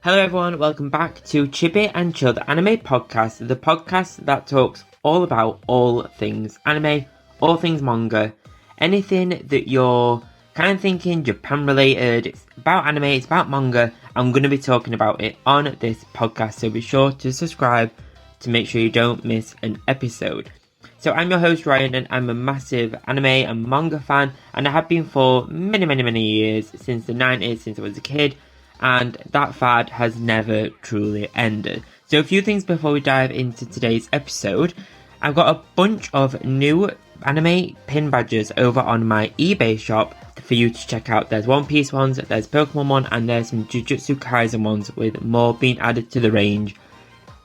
Hello everyone, welcome back to Chibi and Chill, the anime podcast, the podcast that talks all about all things anime, all things manga, anything that you're kind of thinking Japan related, it's about anime, it's about manga. I'm going to be talking about it on this podcast, so be sure to subscribe to make sure you don't miss an episode. So I'm your host Ryan, and I'm a massive anime and manga fan, and I have been for many years, since the 90s, since I was a kid. And that fad has never truly ended. So a few things before we dive into today's episode. I've got a bunch of new anime pin badges over on my eBay shop for you to check out. There's One Piece ones, there's Pokemon one, and there's some Jujutsu Kaisen ones, with more being added to the range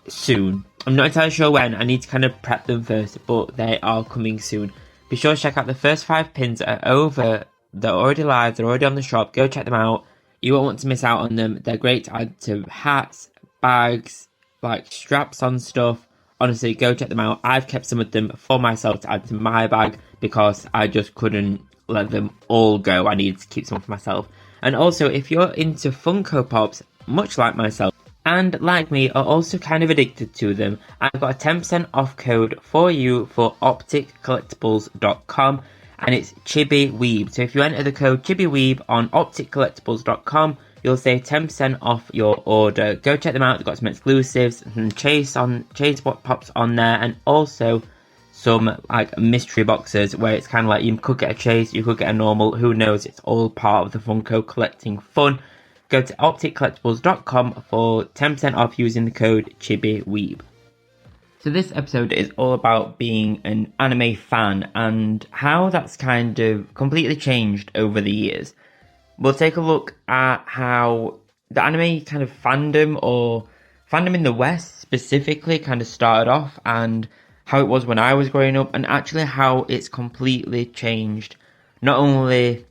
soon. I'm not entirely sure when, I need to kind of prep them first, but they are coming soon. Be sure to check out the first 5 pins that are over, they're already live, they're already on the shop, go check them out. You won't want to miss out on them. They're great to add to hats, bags, like straps on stuff. Honestly, go check them out. I've kept some of them for myself to add to my bag because I just couldn't let them all go. I needed to keep some for myself. And also, if you're into Funko Pops, much like myself, and like me, are also kind of addicted to them, I've got a 10% off code for you for opticcollectibles.com. And it's Chibi Weeb. So if you enter the code Chibi Weeb on opticcollectibles.com, you'll save 10% off your order. Go check them out. They've got some exclusives, some chase what pops on there, and also some like mystery boxes where it's kind of like you could get a chase, you could get a normal. Who knows? It's all part of the Funko collecting fun. Go to opticcollectibles.com for 10% off using the code Chibi Weeb. So this episode is all about being an anime fan and how that's kind of completely changed over the years. We'll take a look at how the anime kind of fandom, or fandom in the West specifically, kind of started off, and how it was when I was growing up, and actually how it's completely changed, not only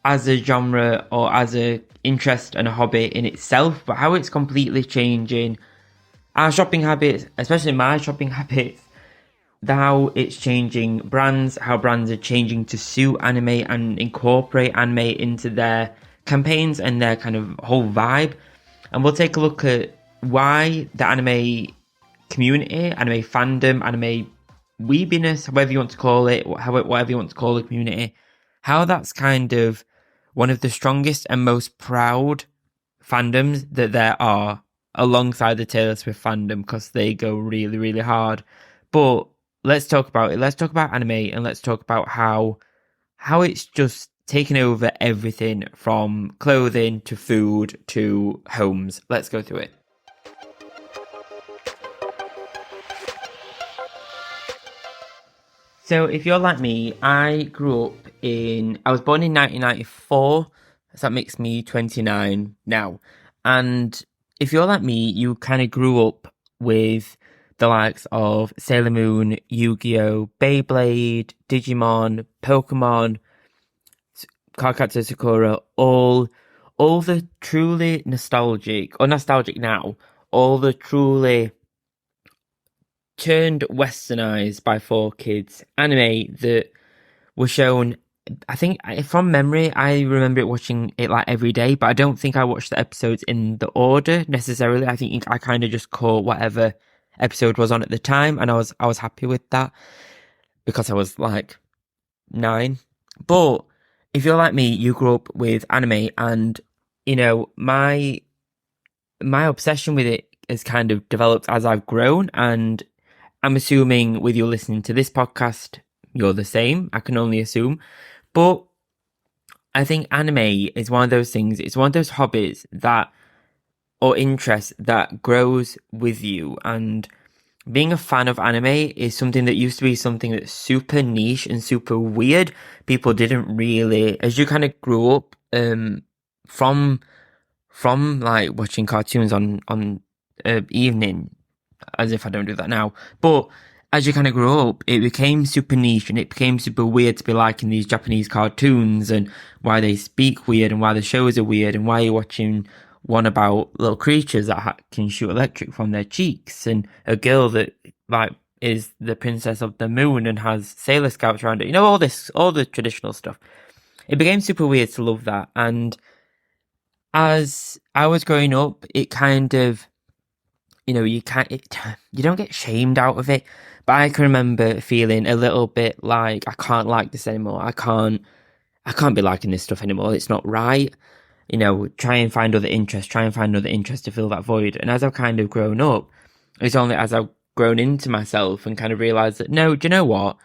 as a genre or as a interest and a hobby in itself, but how it's completely changing our shopping habits, especially my shopping habits, how it's changing brands, how brands are changing to suit anime and incorporate anime into their campaigns and their kind of whole vibe. And we'll take a look at why the anime community, anime fandom, anime weebiness, however you want to call it, whatever you want to call the community, how that's kind of one of the strongest and most proud fandoms that there are, alongside the Taylor Swift fandom, because they go really hard. But let's talk about it. Let's talk about anime, and let's talk about how it's just taken over everything from clothing to food to homes. Let's go through it. So if you're like me, I was born in 1994, so that makes me 29 now. And if you're like me, you kind of grew up with the likes of Sailor Moon, Yu-Gi-Oh!, Beyblade, Digimon, Pokemon, Cardcaptor Sakura, all the truly nostalgic now, all the truly turned westernized by 4Kids anime that were shown. I think from memory, I remember watching it like every day, but I don't think I watched the episodes in the order necessarily. I think I kind of just caught whatever episode was on at the time, and I was happy with that because I was like 9. But if you're like me, you grew up with anime, and you know my obsession with it has kind of developed as I've grown, and I'm assuming with you listening to this podcast, you're the same. I can only assume. But I think anime is one of those things, it's one of those hobbies or interests that grows with you. And being a fan of anime is something that used to be something that's super niche and super weird. People didn't really, as you kind of grew up from like watching cartoons on evening, as if I don't do that now, but as you kind of grow up, it became super niche and it became super weird to be liking these Japanese cartoons, and why they speak weird, and why the shows are weird, and why you're watching one about little creatures that can shoot electric from their cheeks, and a girl that like is the princess of the moon and has Sailor Scouts around it. You know, all the traditional stuff. It became super weird to love that, and as I was growing up, it kind of, you you don't get shamed out of it. But I can remember feeling a little bit like I can't like this anymore. I can't be liking this stuff anymore. It's not right. Try and find other interests, to fill that void. And as I've kind of grown up, it's only as I've grown into myself and kind of realized that, no, do you know what?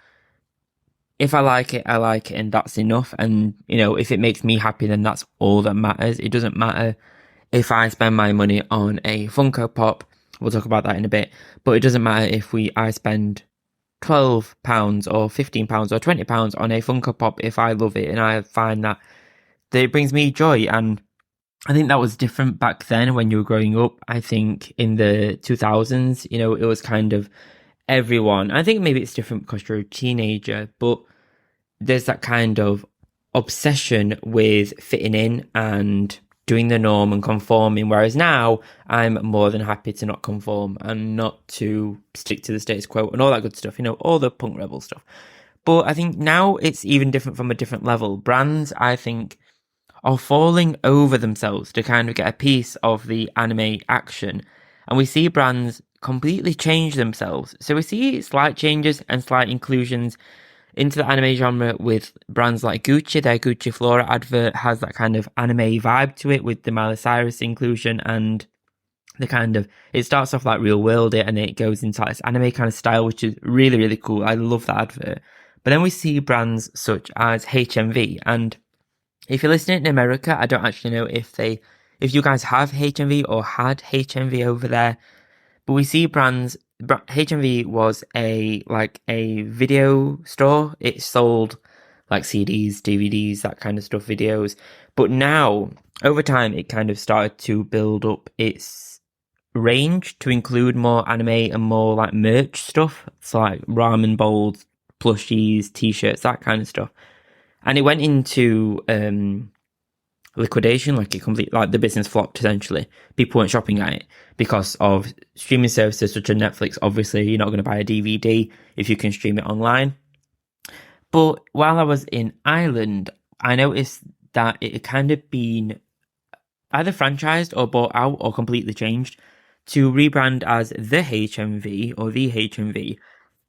If I like it, I like it, and that's enough. And, if it makes me happy, then that's all that matters. It doesn't matter if I spend my money on a Funko Pop. We'll talk about that in a bit. But it doesn't matter if I spend £12 or £15 or £20 on a Funko Pop if I love it and I find that it brings me joy. And I think that was different back then when you were growing up. I think in the 2000s, it was kind of everyone. I think maybe it's different because you're a teenager, but there's that kind of obsession with fitting in and doing the norm and conforming. Whereas now I'm more than happy to not conform and not to stick to the status quo and all that good stuff, all the punk rebel stuff. But I think now it's even different from a different level. Brands, I think, are falling over themselves to kind of get a piece of the anime action. And we see brands completely change themselves. So we see slight changes and slight inclusions into the anime genre with brands like Gucci. Their Gucci Flora advert has that kind of anime vibe to it with the Miley Cyrus inclusion, and it starts off like real world and it goes into like this anime kind of style, which is really, really cool. I love that advert. But then we see brands such as HMV, and if you're listening in America, I don't actually know if you guys have HMV or had HMV over there, but we see brands. HMV was a video store. It sold like CDs, DVDs, that kind of stuff, videos. But now, over time, it kind of started to build up its range to include more anime and more like merch stuff. So like ramen bowls, plushies, t-shirts, that kind of stuff. And it went into liquidation, the business flopped essentially. People weren't shopping at it because of streaming services such as Netflix. Obviously, you're not going to buy a DVD if you can stream it online. But while I was in Ireland, I noticed that it had kind of been either franchised or bought out or completely changed to rebrand as the HMV or the HMV.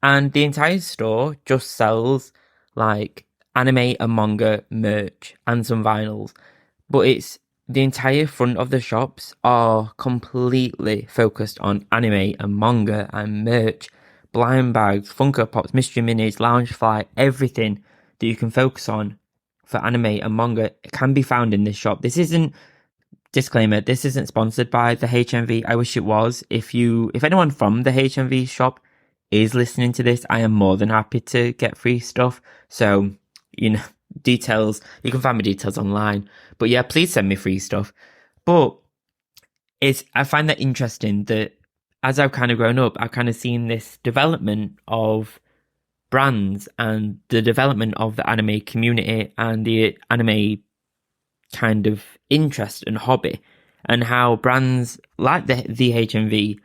And the entire store just sells like anime and manga merch and some vinyls. But it's the entire front of the shops are completely focused on anime and manga and merch, blind bags, Funko Pops, mystery minis, Loungefly, everything that you can focus on for anime and manga can be found in this shop. This isn't sponsored by the HMV. I wish it was. If anyone from the HMV shop is listening to this, I am more than happy to get free stuff. So, details, you can find my details online. But yeah, please send me free stuff. But I find that interesting that as I've kind of grown up, I've kind of seen this development of brands and the development of the anime community and the anime kind of interest and hobby, and how brands like the HMV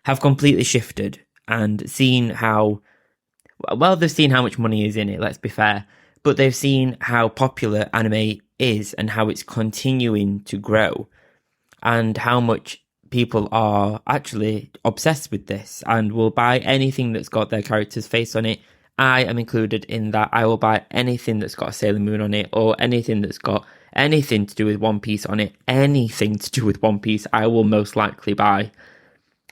have completely shifted and seen how they've seen how much money is in it, let's be fair, but they've seen how popular anime is and how it's continuing to grow and how much people are actually obsessed with this and will buy anything that's got their character's face on it. I am included in that. I will buy anything that's got a Sailor Moon on it or anything that's got anything to do with One Piece on it. Anything to do with One Piece, I will most likely buy.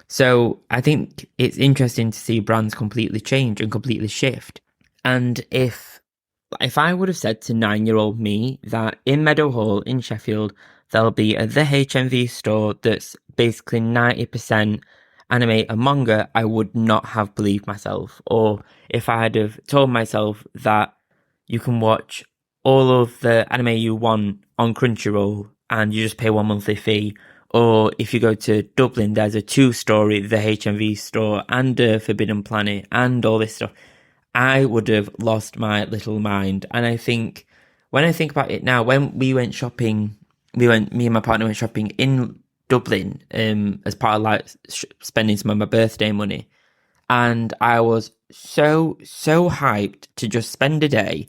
So I think it's interesting to see brands completely change and completely shift. And if I would have said to 9-year-old me that in Meadowhall in Sheffield, there'll be the HMV store that's basically 90% anime and manga, I would not have believed myself. Or if I had have told myself that you can watch all of the anime you want on Crunchyroll and you just pay one monthly fee, or if you go to Dublin, there's a 2-story, the HMV store, and Forbidden Planet, and all this stuff, I would have lost my little mind. And I think, when I think about it now, when we went shopping, me and my partner went shopping in Dublin, as part of spending some of my birthday money, and I was so hyped to just spend a day,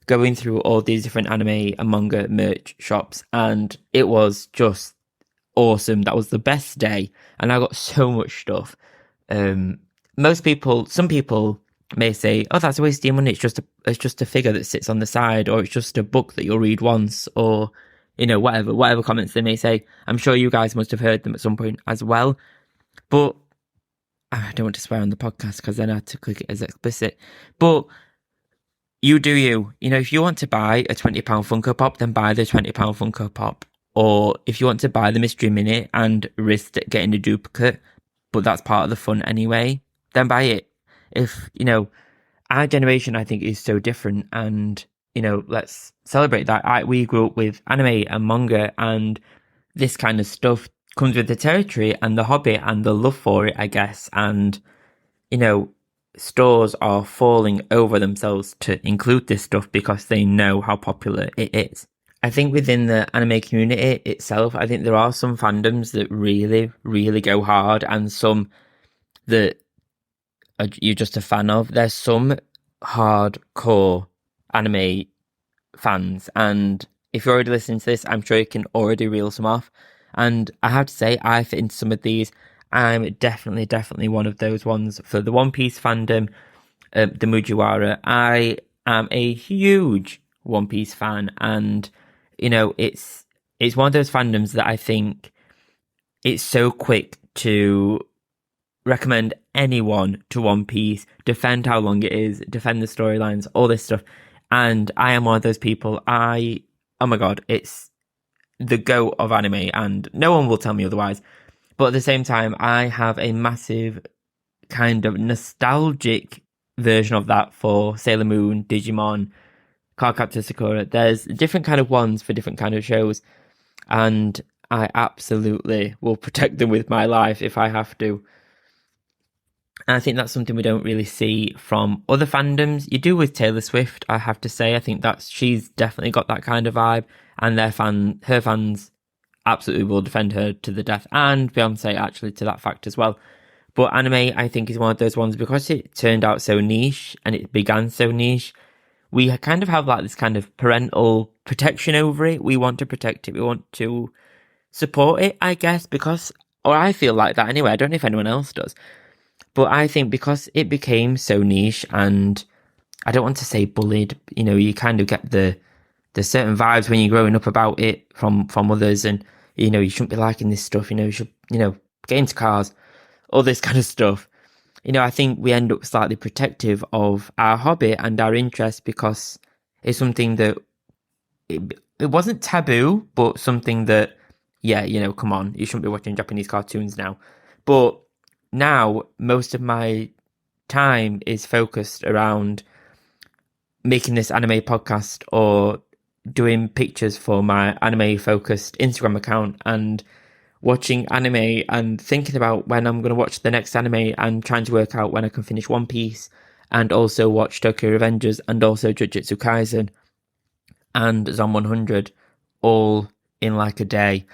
going through all these different anime and manga merch shops, and it was just awesome. That was the best day, and I got so much stuff. Some people may say, "Oh, that's a waste of your money. It's just a figure that sits on the side, or it's just a book that you'll read once, or whatever comments they may say." I'm sure you guys must have heard them at some point as well. But I don't want to swear on the podcast because then I had to click it as explicit. But you do you. If you want to buy a £20 Funko Pop, then buy the £20 Funko Pop. Or if you want to buy the Mystery Minute and risk getting a duplicate, but that's part of the fun anyway, then buy it. If, our generation, I think, is so different, and, let's celebrate that. We grew up with anime and manga, and this kind of stuff comes with the territory and the hobby and the love for it, I guess. And, stores are falling over themselves to include this stuff because they know how popular it is. I think within the anime community itself, I think there are some fandoms that really, really go hard, and some that you're just a fan of. There's some hardcore anime fans, and if you're already listening to this, I'm sure you can already reel some off. And I have to say, I fit into some of these. I'm definitely one of those ones. For the One Piece fandom, the Mujiwara, I am a huge One Piece fan, and it's one of those fandoms that I think it's so quick to recommend anyone to One Piece, defend how long it is, defend the storylines, all this stuff. And I am one of those people. Oh my god, it's the GOAT of anime, and no one will tell me otherwise. But at the same time, I have a massive kind of nostalgic version of that for Sailor Moon, Digimon, Cardcaptor Sakura. There's different kind of ones for different kind of shows, and I absolutely will protect them with my life if I have to. And I think that's something we don't really see from other fandoms. You do with Taylor Swift, I have to say. I think she's definitely got that kind of vibe, and her fans absolutely will defend her to the death, and Beyonce actually to that fact as well. But anime, I think, is one of those ones because it turned out so niche and it began so niche. We kind of have like this kind of parental protection over it. We want to protect it. We want to support it, I guess, or I feel like that anyway. I don't know if anyone else does. But I think because it became so niche, and I don't want to say bullied, you kind of get the certain vibes when you're growing up about it from others, and, you shouldn't be liking this stuff, you should, get into cars, all this kind of stuff. I think we end up slightly protective of our hobby and our interest because it's something that it wasn't taboo, but something that, come on, you shouldn't be watching Japanese cartoons now. But now most of my time is focused around making this anime podcast or doing pictures for my anime focused Instagram account, and watching anime and thinking about when I'm going to watch the next anime, and trying to work out when I can finish One Piece, and also watch Tokyo Revengers, and also Jujutsu Kaisen and Zom 100 all in like a day.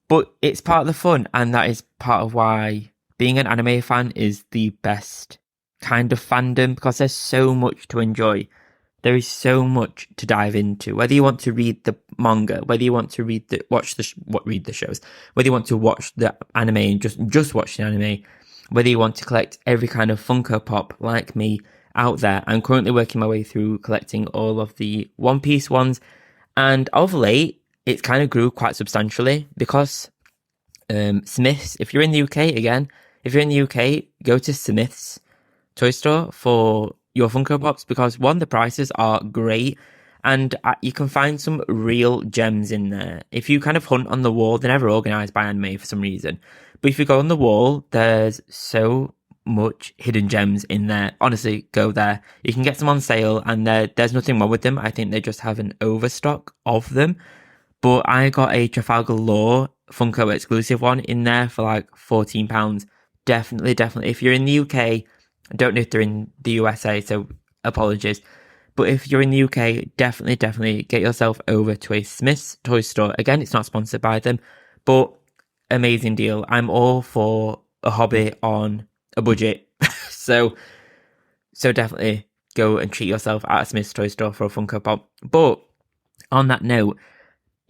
But it's part of the fun, and that is part of why being an anime fan is the best kind of fandom, because there's so much to enjoy. There is so much to dive into. Whether you want to read the manga, whether you want to read the shows, whether you want to watch the anime and just watch the anime, whether you want to collect every kind of Funko Pop like me out there. I'm currently working my way through collecting all of the One Piece ones, and of late it kind of grew quite substantially because Smiths. If you're in the UK, go to Smiths toy store for your Funko Pops, because one, the prices are great, and you can find some real gems in there. If you kind of hunt on the wall, they're never organised by anime for some reason, but if you go on the wall, there's so much hidden gems in there. Honestly, go there. You can get some on sale, and there's nothing wrong with them. I think they just have an overstock of them. But I got a Trafalgar Law Funko exclusive one in there for like £14. Definitely. If you're in the UK, I don't know if they're in the USA, so apologies. But if you're in the UK, definitely get yourself over to a Smith's toy store. Again, it's not sponsored by them, but amazing deal. I'm all for a hobby on a budget. so definitely go and treat yourself at a Smith's Toy Store for a Funko Pop. But on that note,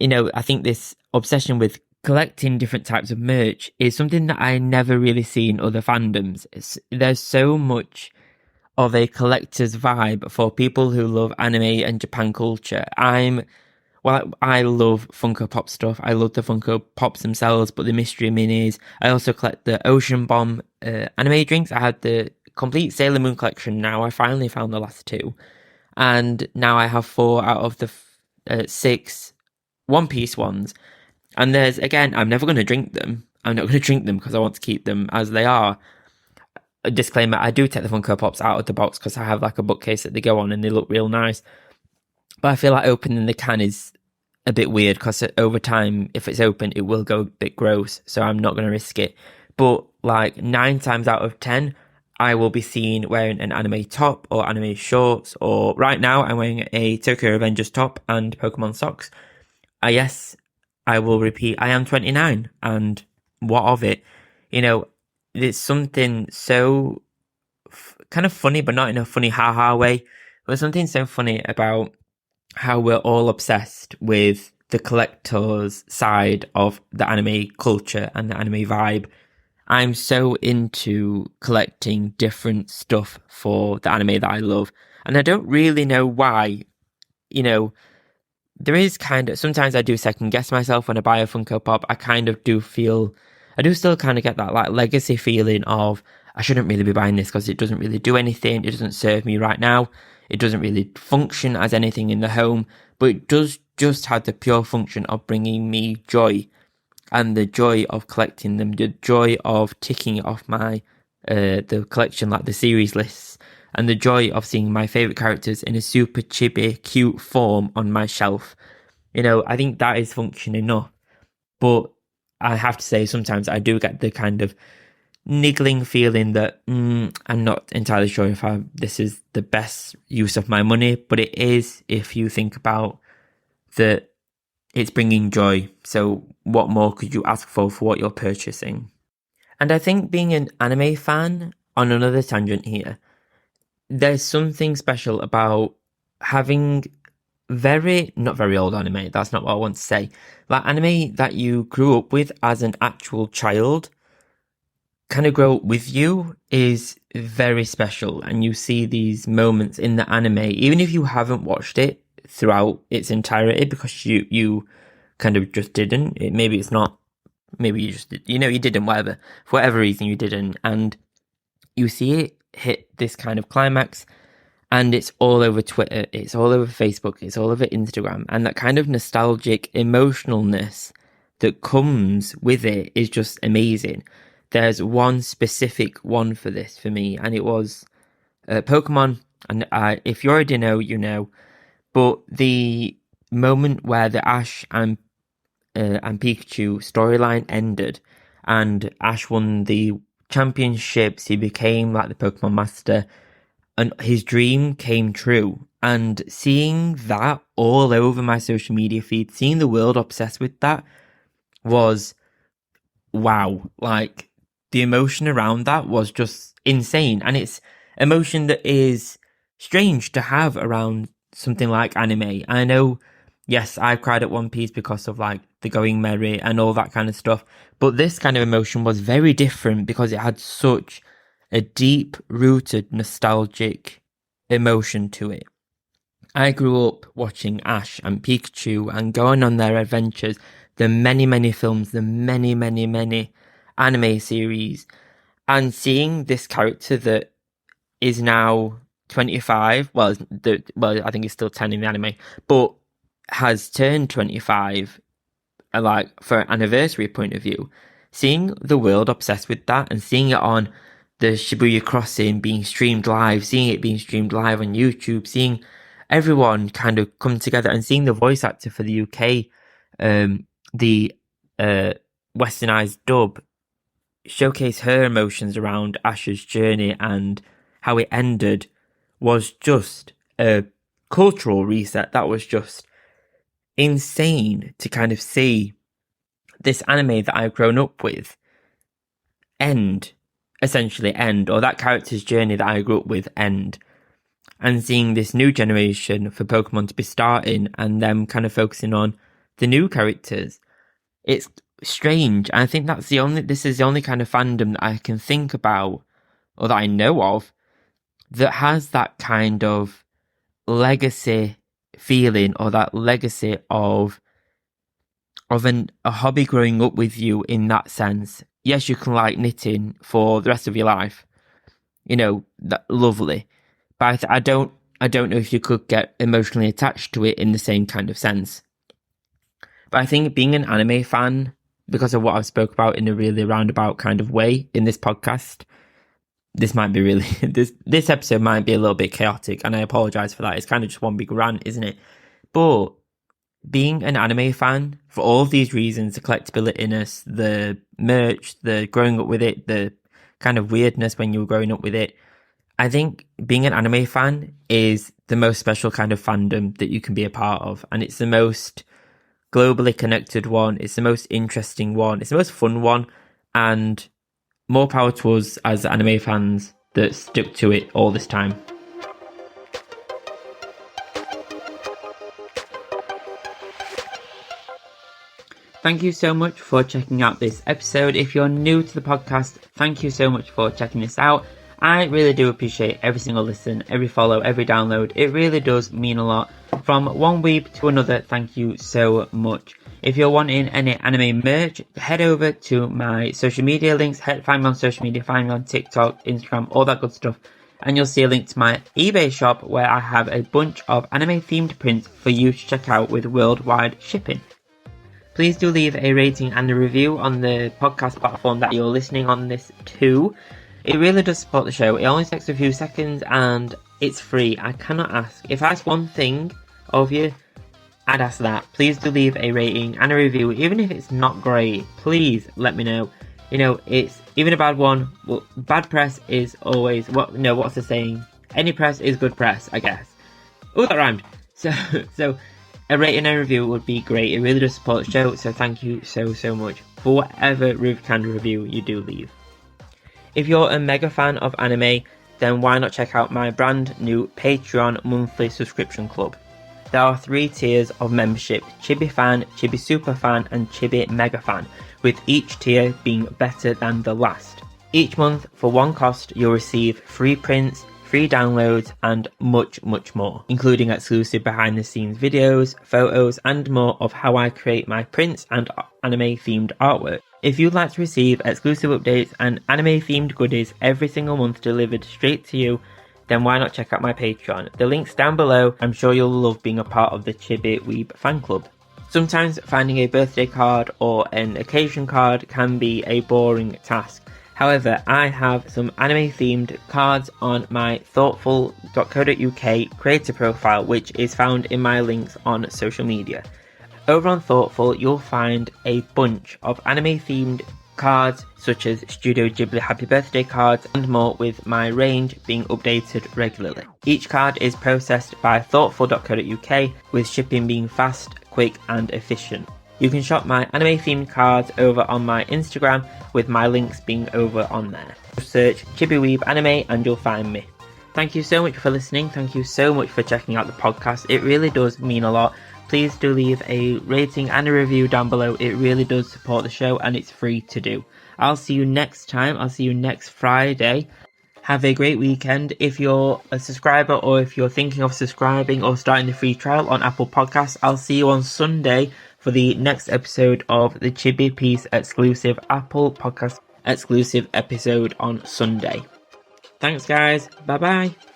I think this obsession with collecting different types of merch is something that I never really see in other fandoms. There's so much of a collector's vibe for people who love anime and Japan culture. I love Funko Pop stuff. I love the Funko Pops themselves, but the mystery minis. I also collect the Ocean Bomb anime drinks. I had the complete Sailor Moon collection now. I finally found the last two. And now I have 4 out of the 6 One Piece ones. And again, I'm never going to drink them. I'm not going to drink them because I want to keep them as they are. A disclaimer, I do take the Funko Pops out of the box because I have like a bookcase that they go on and they look real nice. But I feel like opening the can is a bit weird because over time, if it's open, it will go a bit gross. So I'm not going to risk it. But like 9 times out of 10, I will be seen wearing an anime top or anime shorts. Or right now, I'm wearing a Tokyo Revengers top and Pokemon socks. Yes, I will repeat, I am 29. And what of it? It's something so kind of funny, but not in a funny ha-ha way. But something so funny about how we're all obsessed with the collector's side of the anime culture and the anime vibe. I'm so into collecting different stuff for the anime that I love. And I don't really know why. There is sometimes I do second guess myself when I buy a Funko Pop. I do still kind of get that like legacy feeling of I shouldn't really be buying this because it doesn't really do anything. It doesn't serve me right now. It doesn't really function as anything in the home, but it does just have the pure function of bringing me joy, and the joy of collecting them, the joy of ticking it off my the collection, like the series lists, and the joy of seeing my favorite characters in a super chibi cute form on my shelf. I think that is function enough. But I have to say, sometimes I do get the kind of niggling feeling that I'm not entirely sure if this is the best use of my money, but it is if you think about that it's bringing joy. So what more could you ask for what you're purchasing? And I think being an anime fan, on another tangent here, there's something special about having not very old anime. That's not what I want to say. Like anime that you grew up with as an actual child kind of grow up with you is very special. And you see these moments in the anime, even if you haven't watched it throughout its entirety, because you kind of just didn't. Maybe it's not. Maybe you just you didn't. Whatever, for whatever reason, you didn't, and you see it hit this kind of climax. And it's all over Twitter, it's all over Facebook, it's all over Instagram. And that kind of nostalgic emotionalness that comes with it is just amazing. There's one specific one for this for me, and it was Pokemon. And if you already know, you know. But the moment where the Ash and Pikachu storyline ended, and Ash won the championships, he became like the Pokemon Master, and his dream came true. And seeing that all over my social media feed, seeing the world obsessed with that was wow. Like the emotion around that was just insane. And it's emotion that is strange to have around something like anime. I know, yes, I've cried at One Piece because of like the going merry and all that kind of stuff. But this kind of emotion was very different because it had such a deep-rooted nostalgic emotion to it. I grew up watching Ash and Pikachu and going on their adventures, the many, many films, the many, many, many anime series, and seeing this character that is now 25, I think he's still 10 in the anime, but has turned 25, like, for an anniversary point of view. Seeing the world obsessed with that and seeing it on the Shibuya Crossing being streamed live, seeing it being streamed live on YouTube, seeing everyone kind of come together and seeing the voice actor for the UK, the westernized dub, showcase her emotions around Ash's journey and how it ended was just a cultural reset. That was just insane to kind of see this anime that I've grown up with essentially end, or that character's journey that I grew up with end. and seeing this new generation for Pokemon to be starting and them kind of focusing on the new characters. It's strange. I think this is the only kind of fandom that I can think about, or that I know of, that has that kind of legacy feeling, or that legacy of a hobby growing up with you in that sense. Yes, you can like knitting for the rest of your life. That lovely. But I don't know if you could get emotionally attached to it in the same kind of sense. But I think being an anime fan, because of what I've spoke about in a really roundabout kind of way in this podcast, this might be really this episode might be a little bit chaotic, and I apologize for that. It's kind of just one big rant, isn't it? But being an anime fan, for all of these reasons, the collectability-ness, the merch, the growing up with it, the kind of weirdness when you were growing up with it, I think being an anime fan is the most special kind of fandom that you can be a part of. And it's the most globally connected one. It's the most interesting one. It's the most fun one. And more power to us as anime fans that stuck to it all this time. Thank you so much for checking out this episode. If you're new to the podcast, thank you so much for checking this out. I really do appreciate every single listen, every follow, every download. It really does mean a lot. From one weeb to another, thank you so much. If you're wanting any anime merch, head over to my social media links. Find me on social media, find me on TikTok, Instagram, all that good stuff. And you'll see a link to my eBay shop where I have a bunch of anime themed prints for you to check out with worldwide shipping. Please do leave a rating and a review on the podcast platform that you're listening on this to. It really does support the show. It only takes a few seconds and it's free. I cannot ask. If I ask one thing of you, I'd ask that. Please do leave a rating and a review. Even if it's not great, please let me know. It's even a bad one. Well, bad press is always, what's the saying? Any press is good press, I guess. Oh, that rhymed. So a rating and review would be great. It really does support the show, so thank you so much for whatever kind of review you do leave. If you're a mega fan of anime, then why not check out my brand new Patreon monthly subscription club. There are 3 tiers of membership: Chibi Fan, Chibi Super Fan and Chibi Mega Fan, with each tier being better than the last. Each month, for one cost, you'll receive free prints, free downloads and much more, including exclusive behind the scenes videos, photos and more of how I create my prints and anime themed artwork. If you'd like to receive exclusive updates and anime themed goodies every single month delivered straight to you, then why not check out my Patreon? The link's down below. I'm sure you'll love being a part of the Chibi Weeb fan club. Sometimes finding a birthday card or an occasion card can be a boring task. However, I have some anime themed cards on my Thortful.co.uk creator profile, which is found in my links on social media. Over on Thortful, you'll find a bunch of anime themed cards such as Studio Ghibli Happy Birthday cards and more, with my range being updated regularly. Each card is processed by Thortful.co.uk, with shipping being fast, quick and efficient. You can shop my anime themed cards over on my Instagram, with my links being over on there. Just search Chibi Weeb Anime and you'll find me. Thank you so much for listening. Thank you so much for checking out the podcast. It really does mean a lot. Please do leave a rating and a review down below. It really does support the show and it's free to do. I'll see you next time. I'll see you next Friday. Have a great weekend. If you're a subscriber or if you're thinking of subscribing or starting the free trial on Apple Podcasts, I'll see you on Sunday for the next episode of the Chibi Piece exclusive Apple Podcast exclusive episode on Sunday. Thanks guys. Bye bye.